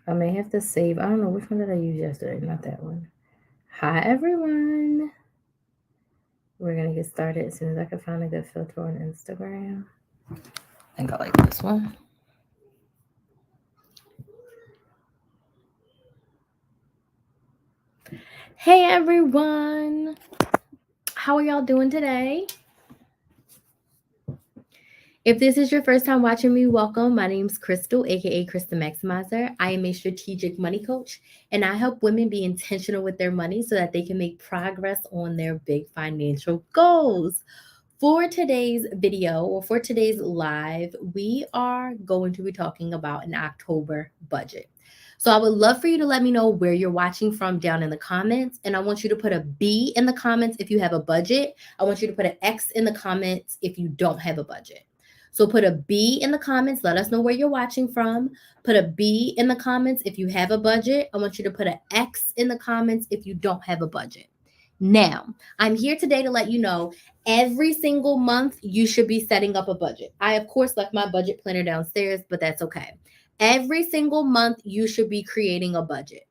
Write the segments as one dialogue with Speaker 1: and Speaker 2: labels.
Speaker 1: I may have to save. I don't know which one did I use yesterday. Not that one. Hi, everyone. We're going to get started as soon as I can find a good filter on Instagram. I think I like this one. Hey, everyone. How are y'all doing today? If this is your first time watching me, welcome. My name is Crystal, aka Krys the Maximizer. I am a strategic money coach, and I help women be intentional with their money so that they can make progress on their big financial goals. For today's video or for today's live, we are going to be talking about an October budget. So I would love for you to let me know where you're watching from down in the comments. And I want you to put a B in the comments if you have a budget. I want you to put an X in the comments if you don't have a budget. So put a B in the comments. Let us know where you're watching from. Put a B in the comments if you have a budget. I want you to put an X in the comments if you don't have a budget. Now, I'm here today to let you know every single month you should be setting up a budget. I, of course, left my budget planner downstairs, but that's okay. Every single month you should be creating a budget.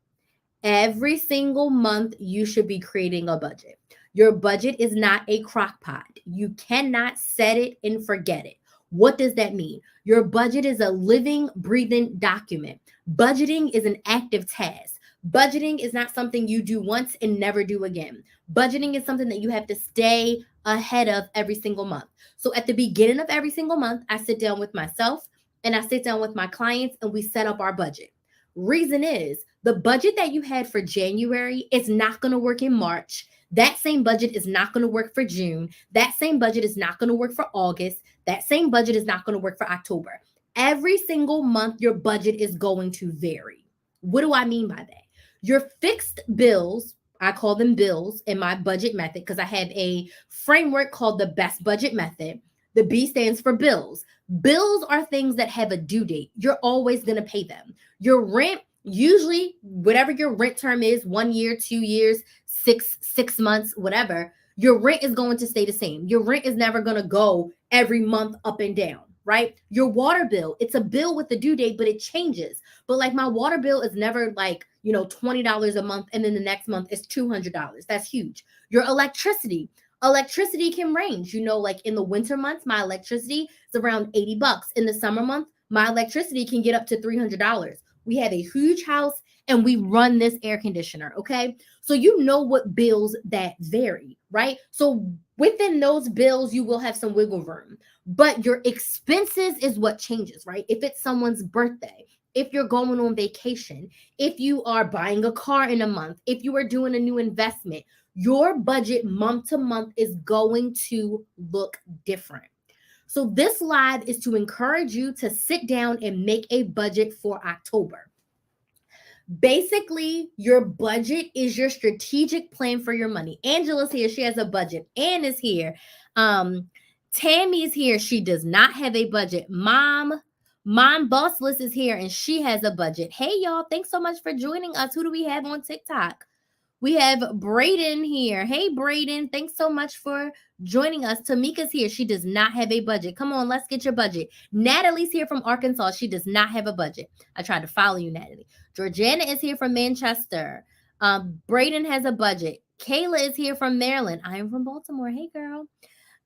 Speaker 1: Every single month you should be creating a budget. Your budget is not a crock pot. You cannot set it and forget it. What does that mean? Your budget is a living, breathing document. Budgeting is an active task. Budgeting is not something you do once and never do again. Budgeting is something that you have to stay ahead of every single month. So at the beginning of every single month, I sit down with myself and I sit down with my clients and we set up our budget. Reason is the budget that you had for January is not going to work in March. That same budget is not going to work for June. That same budget is not going to work for August. That same budget is not going to work for October. Every single month, your budget is going to vary. What do I mean by that? Your fixed bills, I call them bills in my budget method because I have a framework called the best budget method. The B stands for bills. Bills are things that have a due date. You're always going to pay them. Your rent, usually whatever your rent term is, 1 year, 2 years, six months, whatever, your rent is going to stay the same. Your rent is never going to go every month up and down, right? Your water bill, it's a bill with a due date, but it changes. But like my water bill is never like, $20 a month and then the next month is $200. That's huge. Your electricity can range, like in the winter months, my electricity is around $80. In the summer month, my electricity can get up to $300. We have a huge house and we run this air conditioner, okay? So you know what bills that vary, right? So within those bills, you will have some wiggle room, but your expenses is what changes, right? If it's someone's birthday, if you're going on vacation, if you are buying a car in a month, if you are doing a new investment, your budget month to month is going to look different. So this live is to encourage you to sit down and make a budget for October. Basically, your budget is your strategic plan for your money. Angela's here. She has a budget. Ann is here. Tammy is here. She does not have a budget. Mom Bossless is here and she has a budget. Hey, y'all. Thanks so much for joining us. Who do we have on TikTok? We have Brayden here. Hey, Brayden. Thanks so much for joining us. Tamika's here. She does not have a budget. Come on, let's get your budget. Natalie's here from Arkansas. She does not have a budget. I tried to follow you, Natalie. Georgiana is here from Manchester. Brayden has a budget. Kayla is here from Maryland. I am from Baltimore. Hey, girl.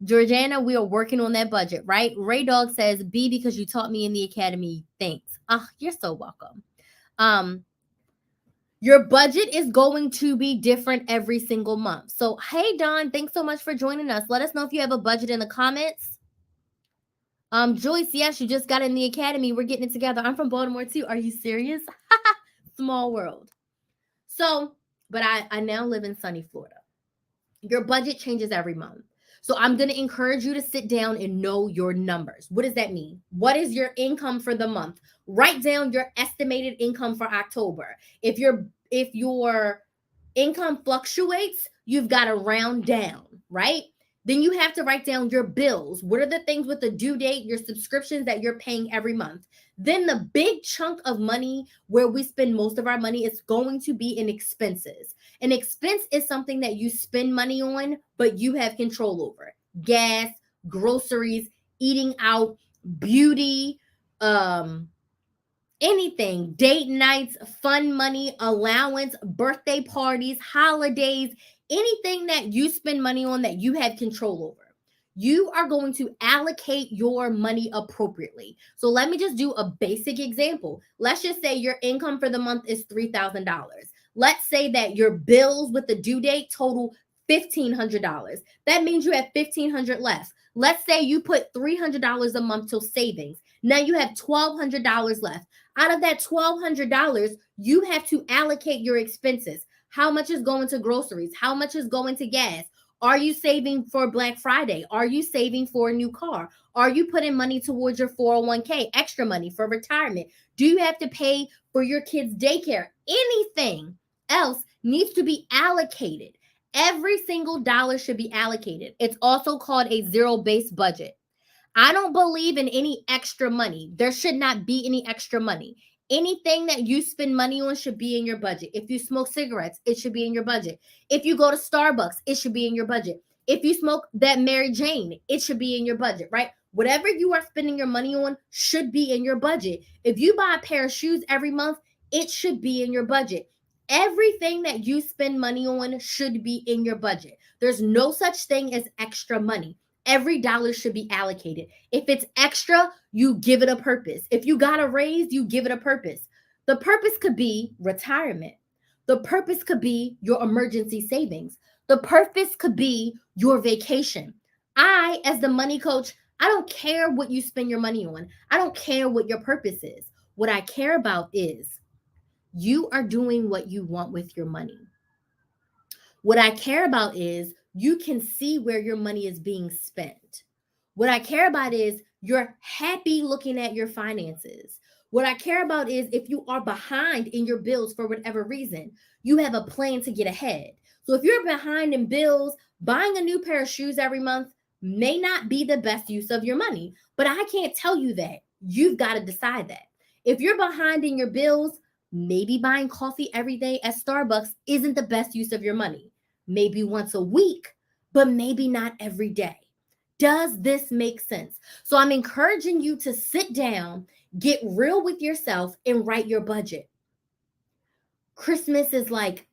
Speaker 1: Georgiana, we are working on that budget, right? Ray Dog says, B, because you taught me in the academy. Thanks. You're so welcome. Your budget is going to be different every single month. So, hey, Don, thanks so much for joining us. Let us know if you have a budget in the comments. Joyce, yes, you just got in the academy. We're getting it together. I'm from Baltimore too. Are you serious? Small world. So, but I now live in sunny Florida. Your budget changes every month. So I'm going to encourage you to sit down and know your numbers. What does that mean? What is your income for the month? Write down your estimated income for October. If your income fluctuates, you've got to round down, right? Then you have to write down your bills. What are the things with the due date, your subscriptions that you're paying every month? Then the big chunk of money where we spend most of our money is going to be in expenses. An expense is something that you spend money on, but you have control over. Gas, groceries, eating out, beauty, Anything, date nights, fun money, allowance, birthday parties, holidays, anything that you spend money on that you have control over. You are going to allocate your money appropriately. So let me just do a basic example. Let's just say your income for the month is $3,000. Let's say that your bills with the due date total $1,500. That means you have $1,500 left. Let's say you put $300 a month till savings. Now you have $1,200 left. Out of that $1,200, you have to allocate your expenses. How much is going to groceries? How much is going to gas? Are you saving for Black Friday? Are you saving for a new car? Are you putting money towards your 401k, extra money for retirement? Do you have to pay for your kids' daycare? Anything else needs to be allocated. Every single dollar should be allocated. It's also called a zero-based budget. I don't believe in any extra money. There should not be any extra money. Anything that you spend money on should be in your budget. If you smoke cigarettes, it should be in your budget. If you go to Starbucks, it should be in your budget. If you smoke that Mary Jane, it should be in your budget, right? Whatever you are spending your money on should be in your budget. If you buy a pair of shoes every month, it should be in your budget. Everything that you spend money on should be in your budget. There's no such thing as extra money. Every dollar should be allocated. If it's extra, you give it a purpose. If you got a raise, you give it a purpose. The purpose could be retirement. The purpose could be your emergency savings. The purpose could be your vacation. I, as the money coach, I don't care what you spend your money on. I don't care what your purpose is. What I care about is you are doing what you want with your money. What I care about is you can see where your money is being spent. What I care about is you're happy looking at your finances. What I care about is if you are behind in your bills for whatever reason, you have a plan to get ahead. So if you're behind in bills, buying a new pair of shoes every month may not be the best use of your money, but I can't tell you that. You've got to decide that. If you're behind in your bills, maybe buying coffee every day at Starbucks isn't the best use of your money. Maybe once a week, but maybe not every day. Does this make sense? So I'm encouraging you to sit down, get real with yourself, and write your budget. Christmas is like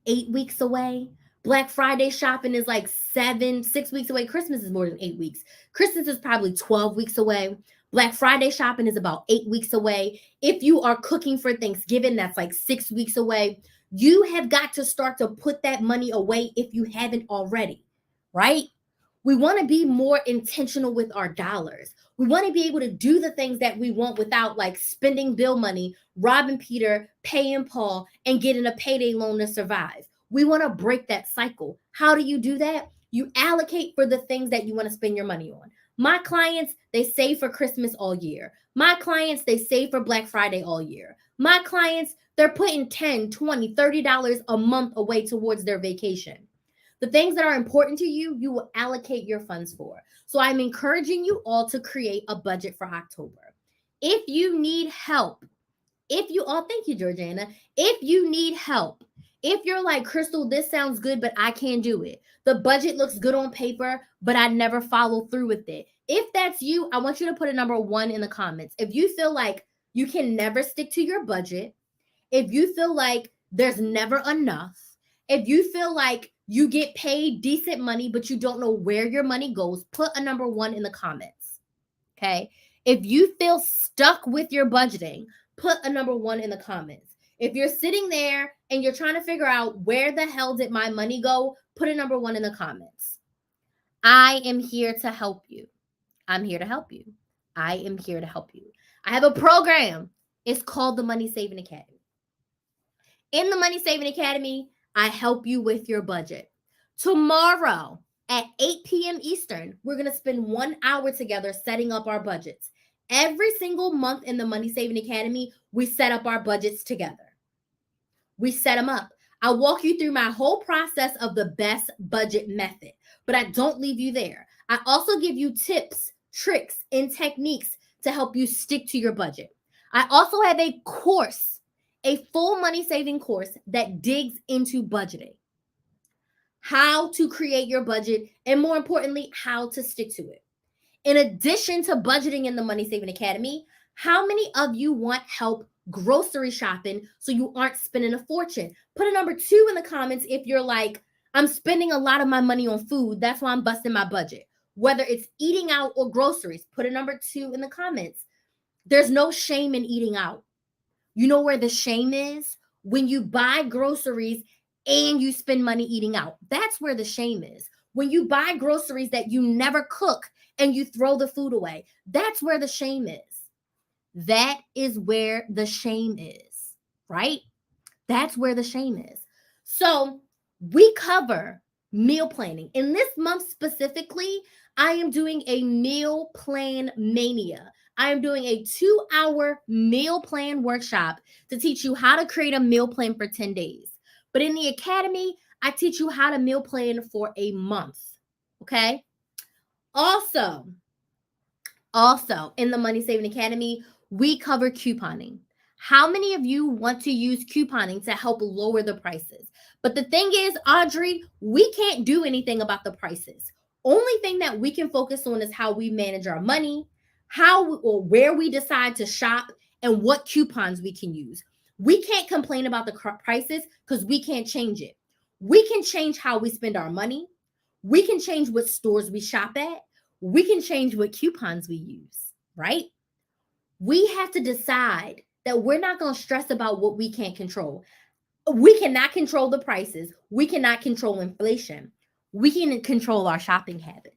Speaker 1: 8 weeks away. Black Friday shopping is like 6 weeks away. Christmas is more than 8 weeks. Christmas is probably 12 weeks away. Black Friday shopping is about 8 weeks away. If you are cooking for Thanksgiving, that's like 6 weeks away. You have got to start to put that money away if you haven't already, right? We want to be more intentional with our dollars. We want to be able to do the things that we want without like spending bill money, robbing Peter, paying Paul, and getting a payday loan to survive. We want to break that cycle. How do you do that? You allocate for the things that you want to spend your money on. My clients, they save for Christmas all year. My clients, they save for Black Friday all year. My clients, they're putting $10, $20, $30 a month away towards their vacation. The things that are important to you, you will allocate your funds for. So I'm encouraging you all to create a budget for October. If you need help, thank you, Georgiana. If you need help, if you're like, Crystal, this sounds good, but I can't do it. The budget looks good on paper, but I never follow through with it. If that's you, I want you to put a number 1 in the comments. If you feel like you can never stick to your budget, if you feel like there's never enough, if you feel like you get paid decent money, but you don't know where your money goes, put a number 1 in the comments. Okay. If you feel stuck with your budgeting, put a number 1 in the comments. If you're sitting there and you're trying to figure out where the hell did my money go, put a number 1 in the comments. I am here to help you. I'm here to help you. I am here to help you. I have a program. It's called the Money Saving Academy. In the Money Saving Academy, I help you with your budget. Tomorrow at 8 p.m. Eastern, we're going to spend 1 hour together setting up our budgets. Every single month in the Money Saving Academy, we set up our budgets together. We set them up. I walk you through my whole process of the best budget method, but I don't leave you there. I also give you tips, tricks, and techniques to help you stick to your budget. I also have a course, a full money saving course that digs into budgeting, how to create your budget, and more importantly, how to stick to it. In addition to budgeting in the Money Saving Academy, How many of you want help grocery shopping so you aren't spending a fortune? Put a number 2 in the comments if you're like, I'm spending a lot of my money on food. That's why I'm busting my budget. Whether it's eating out or groceries, put a number 2 in the comments. There's no shame in eating out. You know where the shame is? When you buy groceries and you spend money eating out. That's where the shame is. When you buy groceries that you never cook and you throw the food away, that's where the shame is. That is where the shame is, right? That's where the shame is. So we cover meal planning. In this month specifically, I am doing a meal plan mania. I am doing a 2-hour meal plan workshop to teach you how to create a meal plan for 10 days. But in the academy, I teach you how to meal plan for a month. Okay. Also, in the Money Saving Academy, we cover couponing. How many of you want to use couponing to help lower the prices? But the thing is, Audrey, we can't do anything about the prices. Only thing that we can focus on is how we manage our money, how or where we decide to shop, and what coupons we can use. We can't complain about the prices because we can't change it. We can change how we spend our money. We can change what stores we shop at. We can change what coupons we use, right? We have to decide that we're not going to stress about what we can't control. We cannot control the prices. We cannot control inflation. We can control our shopping habits.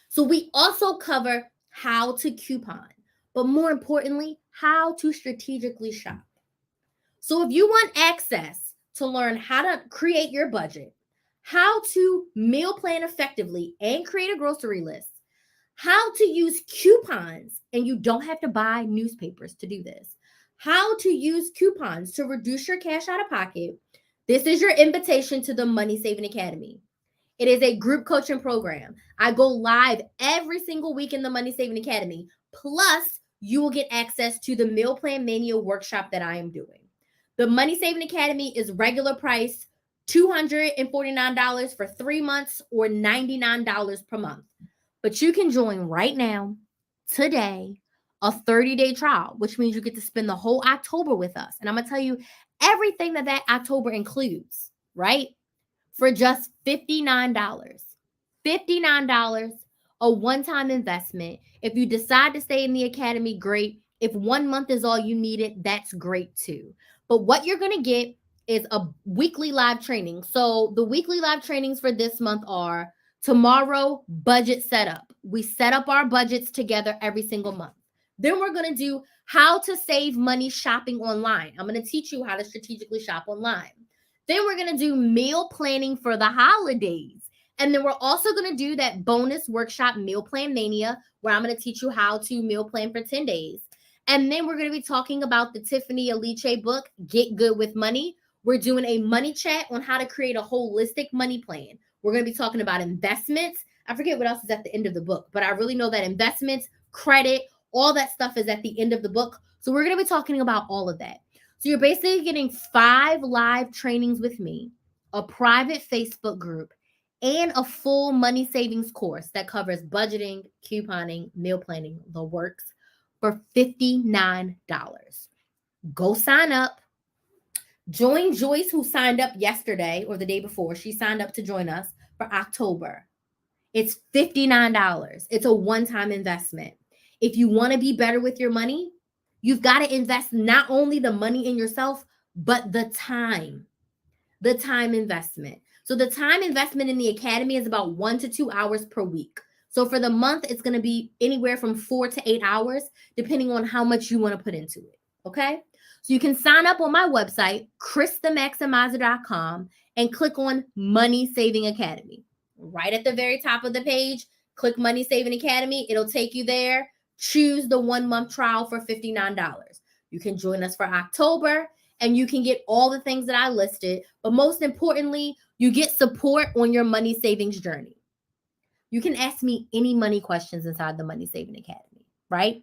Speaker 1: So we also cover how to coupon, but more importantly, how to strategically shop. So if you want access to learn how to create your budget, how to meal plan effectively and create a grocery list, how to use coupons, and you don't have to buy newspapers to do this, how to use coupons to reduce your cash out of pocket, this is your invitation to the Money Saving Academy. It is a group coaching program. I go live every single week in the Money Saving Academy. Plus, you will get access to the Meal Plan Mania workshop that I am doing. The Money Saving Academy is regular price $249 for 3 months or $99 per month. But you can join right now, today, a 30-day trial, which means you get to spend the whole October with us. And I'm going to tell you everything that October includes, right? For just $59. $59, a one-time investment. If you decide to stay in the academy, great. If 1 month is all you needed, that's great too. But what you're going to get is a weekly live training. So the weekly live trainings for this month are tomorrow, budget setup. We set up our budgets together every single month. Then we're going to do how to save money shopping online. I'm going to teach you how to strategically shop online. Then we're going to do meal planning for the holidays. And then we're also going to do that bonus workshop, Meal Plan Mania, where I'm going to teach you how to meal plan for 10 days. And then we're going to be talking about the Tiffany Allocate book, Get Good with Money. We're doing a money chat on how to create a holistic money plan. We're going to be talking about investments. I forget what else is at the end of the book, but I really know that investments, credit, all that stuff is at the end of the book. So we're going to be talking about all of that. So you're basically getting 5 live trainings with me, a private Facebook group, and a full money savings course that covers budgeting, couponing, meal planning, the works for $59. Go sign up. Join Joyce, who signed up yesterday or the day before. She signed up to join us for October. It's $59. It's a one-time investment. If you want to be better with your money, you've got to invest not only the money in yourself, but the time investment. So the time investment in the academy is about 1 to 2 hours per week. So for the month, it's going to be anywhere from 4 to 8 hours, depending on how much you want to put into it. Okay. So you can sign up on my website, KrysTheMaximizer.com, and click on Money Saving Academy. Right at the very top of the page, click Money Saving Academy. It'll take you there. Choose the 1 month trial for $59. You can join us for October and you can get all the things that I listed. But most importantly, you get support on your money savings journey. You can ask me any money questions inside the Money Saving Academy, right?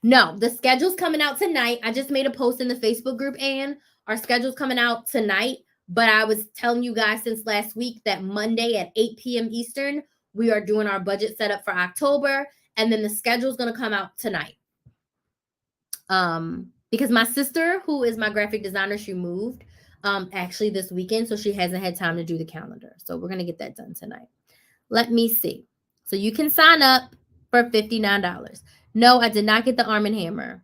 Speaker 1: No, the schedule's coming out tonight. I just made a post in the Facebook group, and our schedule's coming out tonight. But I was telling you guys since last week that Monday at 8 p.m. Eastern, we are doing our budget setup for October. And then the schedule's going to come out tonight. Because my sister, who is my graphic designer, she moved actually this weekend, so she hasn't had time to do the calendar. So we're gonna get that done tonight. Let me see. So you can sign up for $59. No, I did not get the Arm& Hammer.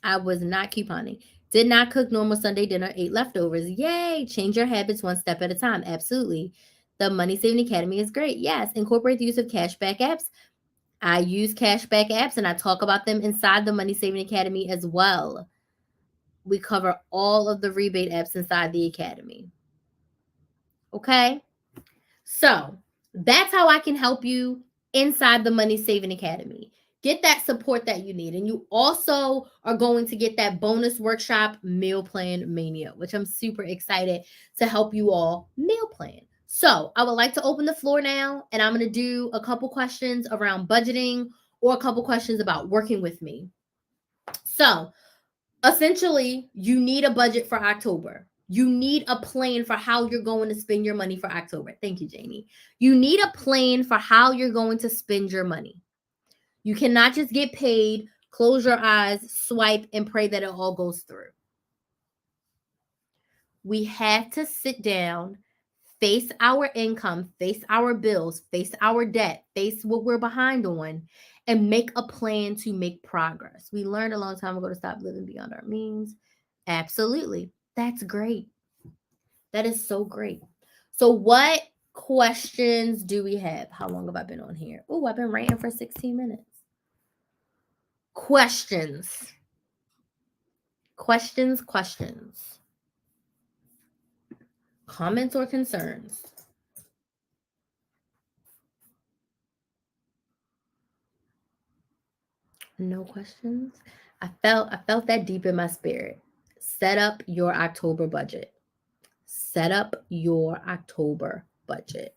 Speaker 1: I was not couponing. Did not cook normal Sunday dinner, ate leftovers. Yay! Change your habits one step at a time. Absolutely. The Money Saving Academy is great. Yes. Incorporate the use of cashback apps. I use cashback apps and I talk about them inside the Money Saving Academy as well. We cover all of the rebate apps inside the academy. Okay? So that's how I can help you inside the Money Saving Academy. Get that support that you need. And you also are going to get that bonus workshop, Meal Plan Mania, which I'm super excited to help you all meal plan. So I would like to open the floor now, and I'm going to do a couple questions around budgeting or a couple questions about working with me. So essentially, you need a budget for October. You need a plan for how you're going to spend your money for October. Thank you, Jamie. You need a plan for how you're going to spend your money. You cannot just get paid, close your eyes, swipe, and pray that it all goes through. We have to sit down, face our income, face our bills, face our debt, face what we're behind on, and make a plan to make progress. We learned a long time ago to stop living beyond our means. Absolutely. That's great. That is so great. So what questions do we have? How long have I been on here? Oh, I've been ranting for 16 minutes. Questions. Questions. Comments or concerns? No questions? I felt that deep in my spirit. Set up your October budget. Set up your October budget.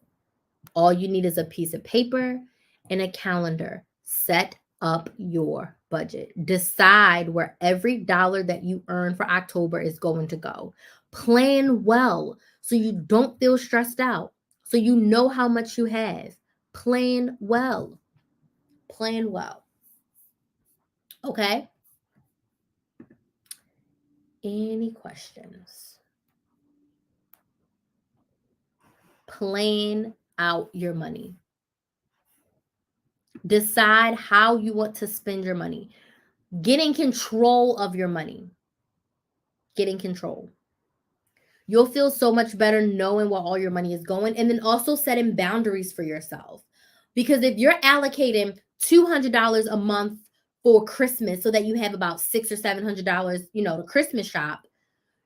Speaker 1: All you need is a piece of paper and a calendar. Set up your budget. Decide where every dollar that you earn for October is going to go. Plan well so you don't feel stressed out, so you know how much you have. Plan well. Plan well. Okay? Any questions? Plan out your money. Decide how you want to spend your money. Get in control of your money. Get in control. You'll feel so much better knowing where all your money is going, and then also setting boundaries for yourself. Because if you're allocating $200 a month for Christmas so that you have about $600 or $700, to Christmas shop,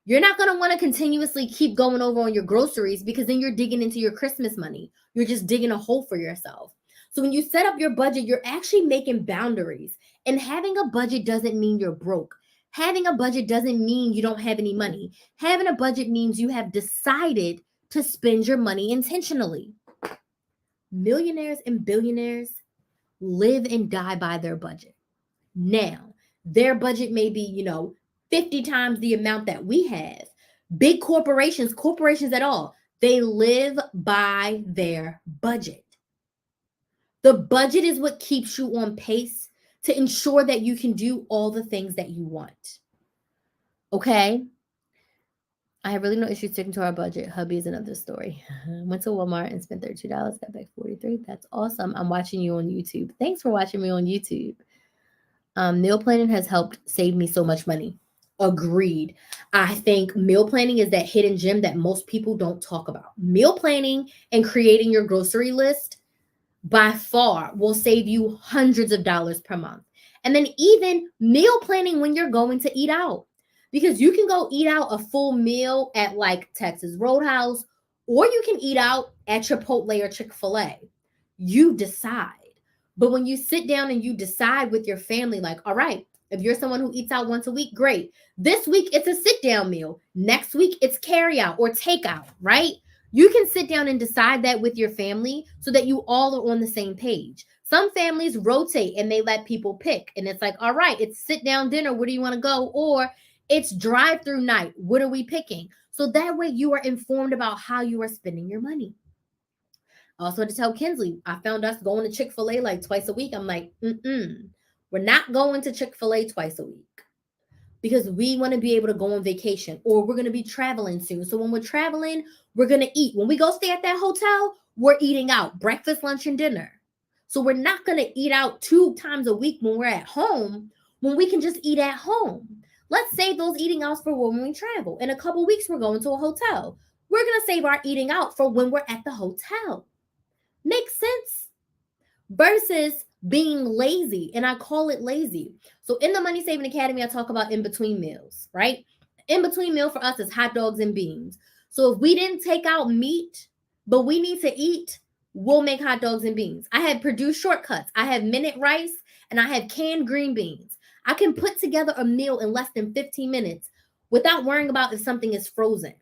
Speaker 1: you're not going to want to continuously keep going over on your groceries, because then you're digging into your Christmas money. You're just digging a hole for yourself. So when you set up your budget, you're actually making boundaries. And having a budget doesn't mean you're broke. Having a budget doesn't mean you don't have any money. Having a budget means you have decided to spend your money intentionally. Millionaires and billionaires live and die by their budget. Now, their budget may be, 50 times the amount that we have. Big corporations at all, they live by their budget. The budget is what keeps you on pace to ensure that you can do all the things that you want. Okay? I have really no issue sticking to our budget. Hubby is another story. Went to Walmart and spent $32, got back $43. That's awesome. I'm watching you on YouTube. Thanks for watching me on YouTube. Meal planning has helped save me so much money. Agreed. I think meal planning is that hidden gem that most people don't talk about. Meal planning and creating your grocery list by far will save you hundreds of dollars per month. And then even meal planning when you're going to eat out, because you can go eat out a full meal at like Texas Roadhouse, or you can eat out at Chipotle or Chick-fil-A. You decide. But when you sit down and you decide with your family, like, all right, if you're someone who eats out once a week, great. This week, it's a sit-down meal. Next week, it's carry-out or takeout, right? You can sit down and decide that with your family so that you all are on the same page. Some families rotate and they let people pick. And it's like, all right, it's sit-down dinner. Where do you want to go? Or it's drive-through night. What are we picking? So that way you are informed about how you are spending your money. Also, to tell Kinsley, I found us going to Chick-fil-A like twice a week. I'm like, We're not going to Chick-fil-A twice a week because we want to be able to go on vacation, or we're going to be traveling soon. So when we're traveling, we're going to eat. When we go stay at that hotel, we're eating out breakfast, lunch, and dinner. So we're not going to eat out 2 times a week when we're at home, when we can just eat at home. Let's save those eating outs for when we travel. In a couple weeks, we're going to a hotel. We're going to save our eating out for when we're at the hotel. Makes sense? Versus being lazy, and I call it lazy. So in the Money Saving Academy, I talk about in between meals, right? In between meal for us is hot dogs and beans. So if we didn't take out meat, but we need to eat, we'll make hot dogs and beans. I have produced shortcuts. I have minute rice and I have canned green beans. I can put together a meal in less than 15 minutes without worrying about if something is frozen,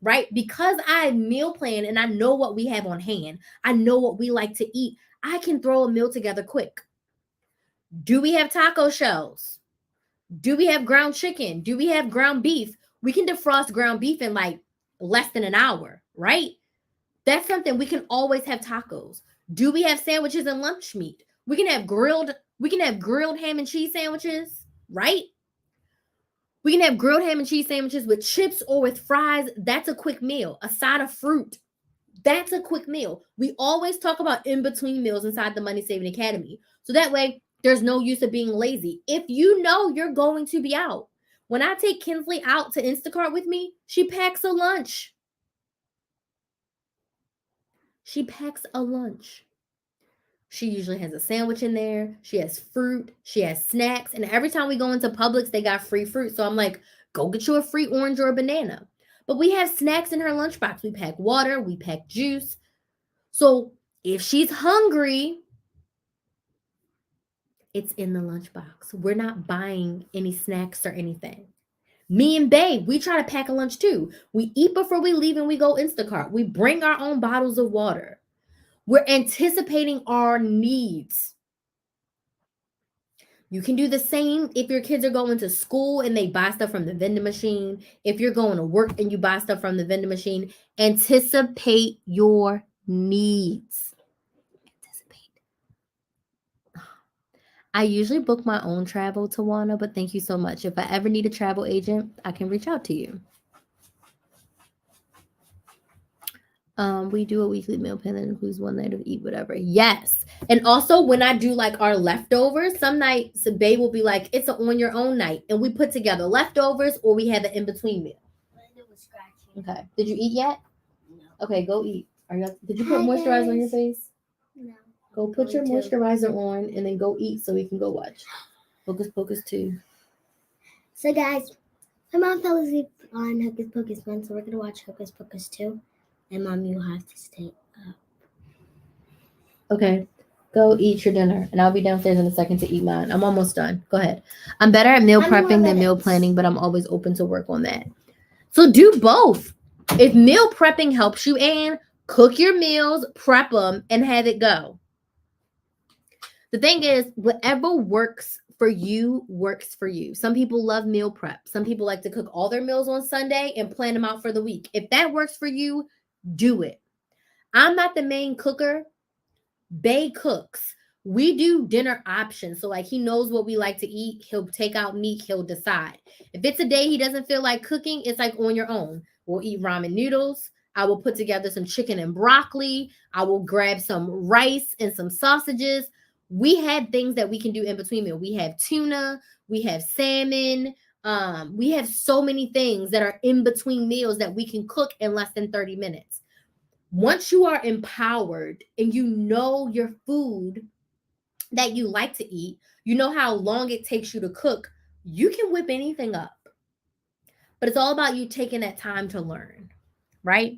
Speaker 1: right? Because I meal plan and I know what we have on hand. I know what we like to eat. I can throw a meal together quick. Do we have taco shells? Do we have ground chicken? Do we have ground beef? We can defrost ground beef in like less than an hour, right? That's something we can always have tacos. Do we have sandwiches and lunch meat? We can have grilled ham and cheese sandwiches, right? We can have grilled ham and cheese sandwiches with chips or with fries. That's a quick meal. A side of fruit. That's a quick meal. We always talk about in-between meals inside the Money Saving Academy. So that way, there's no use of being lazy. If you know you're going to be out. When I take Kinsley out to Instacart with me, she packs a lunch. She packs a lunch. She usually has a sandwich in there. She has fruit. She has snacks. And every time we go into Publix, they got free fruit. So I'm like, go get you a free orange or a banana. But we have snacks in her lunchbox. We pack water. We pack juice. So if she's hungry, it's in the lunchbox. We're not buying any snacks or anything. Me and Babe, we try to pack a lunch too. We eat before we leave and we go Instacart. We bring our own bottles of water. We're anticipating our needs. You can do the same if your kids are going to school and they buy stuff from the vending machine. If you're going to work and you buy stuff from the vending machine, anticipate your needs. Anticipate. I usually book my own travel, Tawana, but thank you so much. If I ever need a travel agent, I can reach out to you. We do a weekly meal plan that includes one night of eat whatever. Yes. And also when I do like our leftovers, some nights Babe will be like, it's an on your own night. And we put together leftovers or we have an in-between meal. Okay. Did you eat yet? No. Okay, go eat. Did you put moisturizer on your face? No. Go put your moisturizer on and then go eat so we can go watch Hocus Pocus 2.
Speaker 2: So guys, my mom fell asleep on Hocus Pocus 1, so we're going to watch Hocus Pocus 2. And Mom, you have to stay up.
Speaker 1: Okay. Go eat your dinner. And I'll be downstairs in a second to eat mine. I'm almost done. Go ahead. I'm better at meal prepping than meal planning, but I'm always open to work on that. So do both. If meal prepping helps you, Anne, cook your meals, prep them, and have it go. The thing is, whatever works for you works for you. Some people love meal prep. Some people like to cook all their meals on Sunday and plan them out for the week. If that works for you, do it. I'm not the main cooker. Bae cooks. We do dinner options. So like he knows what we like to eat. He'll take out meat. He'll decide. If it's a day he doesn't feel like cooking, it's like on your own. We'll eat ramen noodles. I will put together some chicken and broccoli. I will grab some rice and some sausages. We have things that we can do in between meal. We have tuna. We have salmon. We have so many things that are in between meals that we can cook in less than 30 minutes. Once you are empowered and you know your food that you like to eat, you know how long it takes you to cook, you can whip anything up. But it's all about you taking that time to learn, right?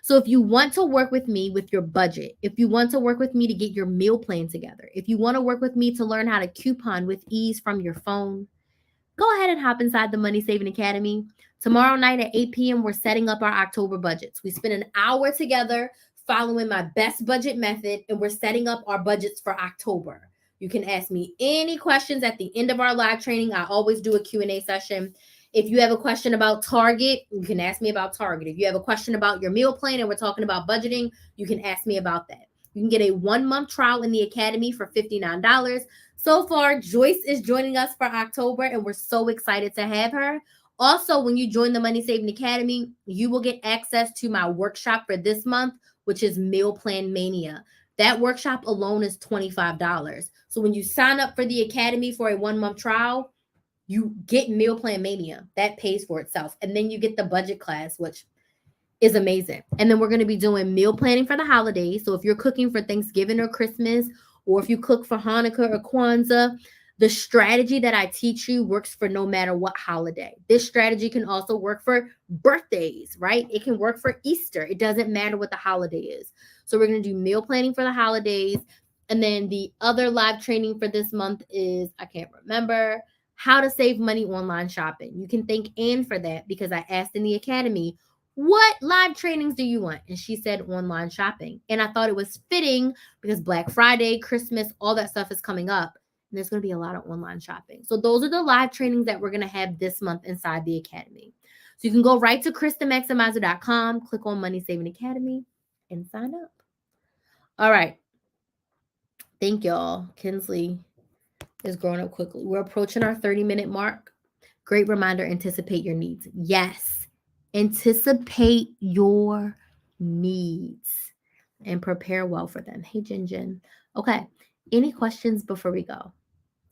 Speaker 1: So if you want to work with me with your budget, if you want to work with me to get your meal plan together, if you want to work with me to learn how to coupon with ease from your phone, go ahead and hop inside the Money Saving Academy. Tomorrow night at 8 p.m., we're setting up our October budgets. We spend an hour together following my best budget method, and we're setting up our budgets for October. You can ask me any questions at the end of our live training. I always do a Q&A session. If you have a question about Target, you can ask me about Target. If you have a question about your meal plan and we're talking about budgeting, you can ask me about that. You can get a 1-month trial in the Academy for $59. So far, Joyce is joining us for October, and we're so excited to have her. Also, when you join the Money Saving Academy, you will get access to my workshop for this month, which is Meal Plan Mania. That workshop alone is $25. So when you sign up for the Academy for a 1 month trial, you get Meal Plan Mania. That pays for itself. And then you get the budget class, which is amazing. And then we're going to be doing meal planning for the holidays. So if you're cooking for Thanksgiving or Christmas, or if you cook for Hanukkah or Kwanzaa, the strategy that I teach you works for no matter what holiday. This strategy can also work for birthdays, right? It can work for Easter. It doesn't matter what the holiday is. So we're going to do meal planning for the holidays. And then the other live training for this month is, I can't remember, how to save money online shopping. You can thank Anne for that because I asked in the academy, what live trainings do you want? And she said online shopping. And I thought it was fitting because Black Friday, Christmas, all that stuff is coming up. And there's going to be a lot of online shopping. So those are the live trainings that we're going to have this month inside the academy. So you can go right to KrysTheMaximizer.com, click on Money Saving Academy, and sign up. All right. Thank y'all. Kinsley is growing up quickly. We're approaching our 30-minute mark. Great reminder, anticipate your needs. Yes. Anticipate your needs and prepare well for them. Hey, Jin. Okay. Any questions before we go?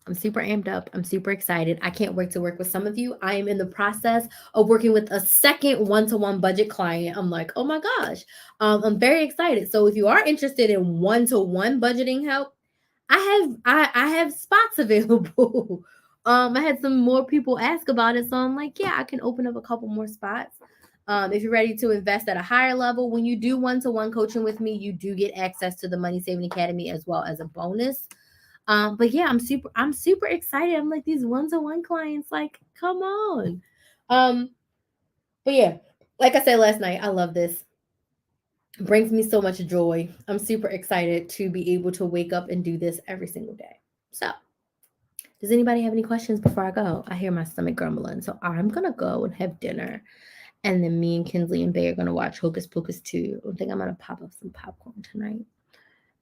Speaker 1: I'm super amped up. I'm super excited. I can't wait to work with some of you. I am in the process of working with a second one-to-one budget client. I'm like, oh my gosh. I'm very excited. So if you are interested in one-to-one budgeting help, I have spots available. I had some more people ask about it, so I'm like, yeah, I can open up a couple more spots. If you're ready to invest at a higher level, when you do one-to-one coaching with me, you do get access to the Money Saving Academy as well as a bonus. But yeah, I'm super excited. I'm like, these one-to-one clients, like, come on. But yeah, like I said last night, I love this. Brings me so much joy. I'm super excited to be able to wake up and do this every single day. So, does anybody have any questions before I go? I hear my stomach grumbling, so I'm gonna go and have dinner, and then me and Kinsley and Bay are gonna watch Hocus Pocus 2. I think I'm gonna pop up some popcorn tonight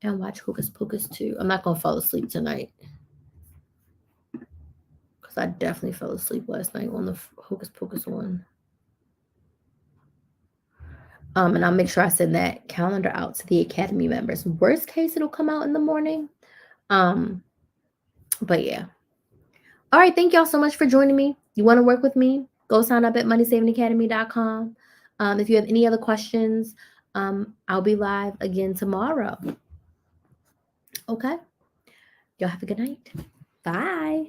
Speaker 1: and watch Hocus Pocus 2. I'm not gonna fall asleep tonight because I definitely fell asleep last night on the Hocus Pocus one. And I'll make sure I send that calendar out to the Academy members. Worst case, it'll come out in the morning. But yeah. All right. Thank y'all so much for joining me. You want to work with me? Go sign up at moneysavingacademy.com. If you have any other questions, I'll be live again tomorrow. Okay. Y'all have a good night. Bye.